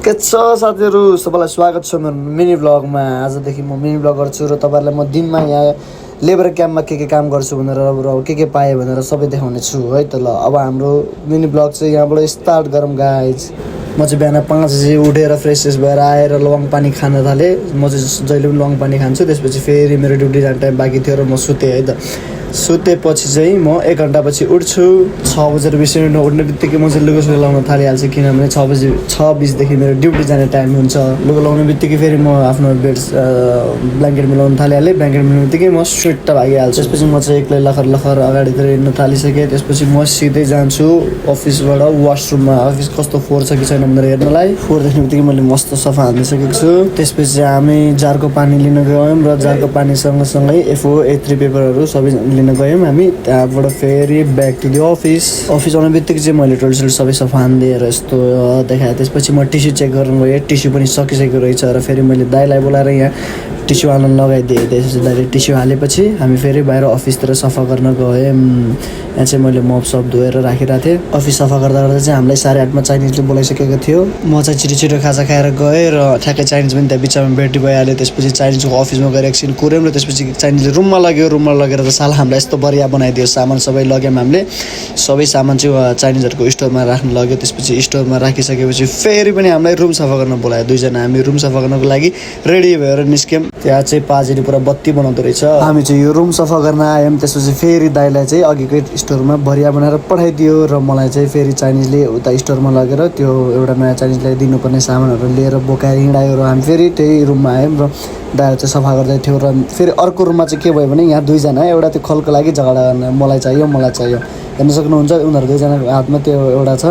के छ साथीहरु सबैलाई स्वागत छ मेरो मिनी ब्लगमा। आजदेखि म मिनी ब्लग गर्छु र तपाईहरुलाई म दिनमा यहाँ लेबर क्याम्पमा के काम गर्छु भनेर र के पाए भनेर सबै देखाउने छु है त। ल अब हाम्रो मिनी ब्लग चाहिँ यहाँबाट स्टार्ट गरौँ गाइज। म चाहिँ बिहान 5 बजे उठेर फ्रेस भएर आएर लवङ पानी खान थाले। म चाहिँ जहिले पनि लवङ पानी खान्छु। त्यसपछि फेरि मेरो ड्युटी जाने टाइम बाँकी थियो र म सुते है त। सुतेपछि चाहिँ म 1 घण्टापछि उठ्छु। 6 बजेर 20 मिनेटमा उठ्ने बित्तिकै म चाहिँ लुगा लाउन थालिहाल्छु, किनभने 6:20 देखि मेरो ड्युटी जाने टाइम हुन्छ। लुगा लाउने बित्तिकै फेरि म आफ्नो बेड ब्ल्याङ्केट मिलाउन थालिहालेँ। ब्ल्याङ्केट मिलाउने बित्तिकै म स्विट भागिहाल्छु। त्यसपछि म चाहिँ एक्लै लखर अगाडितिर हिँड्न थालिसकेँ। त्यसपछि म सिधै जान्छु अफिसबाट वासरुममा। अफिस कस्तो फोहोर छ कि छैन भनेर हेर्नलाई। फोहोर देख्ने बित्तिकै मैले मस्त सफा हानिसकेको छु। त्यसपछि हामी जारको पानी लिन गयौँ र जारको पानी सँगसँगै FO A3 पेपरहरू सबै लिन गयौँ हामी। त्यहाँबाट फेरि ब्याक टु द अफिस आउने बित्तिकै चाहिँ मैले टोइलेट सबै सफा हानिदिएर यस्तो देखाएँ। त्यसपछि म टिस्यु चेक गर्न गएँ। टिस्यु पनि सकिसकेको रहेछ र फेरि मैले दाइलाई बोलाएर यहाँ टिस्यु हाल्न लगाइदिएँ। त्यसपछि दाइले टिस्यु हालेपछि हामी फेरि बाहिर अफिसतिर सफा गर्न गयौँ। यहाँ चाहिँ मैले मप सप धोएर राखिरहेको थिएँ। अफिस सफा गर्दा चाहिँ हामीलाई 8:30 मा चाइनिजले बोलाइसकेको थियो। म चाहिँ छिटो खाजा खाएर गएँ र ठ्याक्कै चाइनिज पनि त्यहाँ बिचमा भेटी भइहाल्यो। त्यसपछि चाइनिजको अफिसमा गएर एकछिन कुर्यौँ र त्यसपछि चाइनिजले रुममा लगेर त साला हामीलाई यस्तो बरिया बनाइदियो। सामान सबै लग्यौँ हामीले। सबै सामान चाहिँ चाइनिजहरूको स्टोरमा राख्न लग्यो। त्यसपछि स्टोरमा राखिसकेपछि फेरि पनि हामीलाई रुम सफा गर्न बोलायो। दुईजना हामी रुम सफा गर्नको लागि रेडी भएर निस्क्यौँ। त्यहाँ चाहिँ पाजीले पुरा बत्ती बनाउँदो रहेछ। हामी चाहिँ यो रुम सफा गर्न आयौँ। त्यसपछि फेरि दाइलाई चाहिँ अघिकै स्टोरमा बरिया बनाएर पठाइदियो र मलाई चाहिँ फेरि चाइनिजले उता स्टोरमा लगेर त्यो एउटा नयाँ चाइनिजलाई दिनुपर्ने सामानहरू लिएर बोकाएर हिँडायो र हामी फेरि त्यही रुममा आयौँ र दाइहरू चाहिँ सफा गर्दै थियो। र फेरि अर्को रुममा चाहिँ के भयो भने यहाँ दुईजना एउटा त्यो खलको लागि झगडा गर्ने, मलाई चाहियो हेर्न सक्नुहुन्छ। उनीहरू दुईजनाको हातमा त्यो एउटा छ।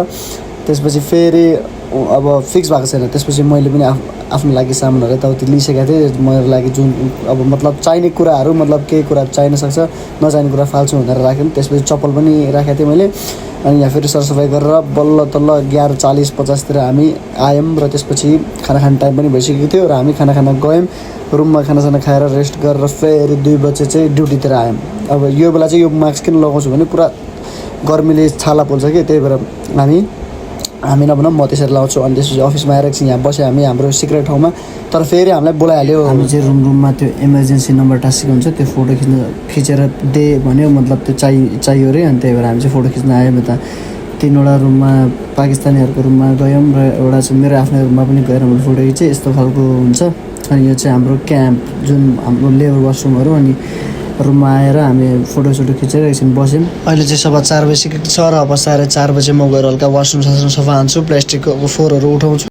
त्यसपछि फेरि अब फिक्स भएको छैन। त्यसपछि मैले पनि आफ्नो लागि सामानहरू यताउति लिइसकेको थिएँ। मेरो लागि जुन अब मतलब चाहिने कुराहरू, मतलब केही कुरा चाहिन सक्छ, नचाहिने कुरा फाल्छु भनेर राखेँ। त्यसपछि चप्पल पनि राखेको थिएँ मैले। अनि यहाँ फेरि सरसफाइ गरेर बल्ल तल्ल 11:40-50 तिर हामी आयौँ र त्यसपछि खाना खाने टाइम पनि भइसकेको थियो र हामी खाना गयौँ। रुममा खानासाना खाएर रेस्ट गरेर फेरि 2 बजे चाहिँ ड्युटीतिर आयौँ। अब यो बेला चाहिँ यो मास्क किन लगाउँछु भने पुरा गर्मीले छाला पोल्छ कि, त्यही भएर हामी नभनौँ म त्यसरी लगाउँछु। अनि त्यसपछि अफिसमा आएर एकछिन यहाँ बस्यो हामी हाम्रो सिक्रेट ठाउँमा। तर फेरि हामीलाई बोलाइहाल्यो। हामी चाहिँ रुममा त्यो इमर्जेन्सी नम्बर टाँसेको हुन्छ, त्यो फोटो खिचेर दे भन्यो, मतलब त्यो चाहियो अरे। अनि त्यही भएर हामी चाहिँ फोटो खिच्न आयौँ। यता 3वटा रुममा पाकिस्तानीहरूको रुममा गयौँ र एउटा चाहिँ मेरो आफ्नो रुममा पनि गएर मैले फोटो खिचेँ। यस्तो खालको हुन्छ। अनि यो चाहिँ हाम्रो क्याम्प, जुन हाम्रो लेबर वासरुमहरू। अनि रुममा आएर हामी फोटो खिचेर एकछिन बस्यौँ। अहिले चाहिँ सभा 4 बजिसकेको छ र अब 4:30 बजे म गएर हल्का वासरुम सफा हान्छु, प्लास्टिकको फोहोरहरू उठाउँछु।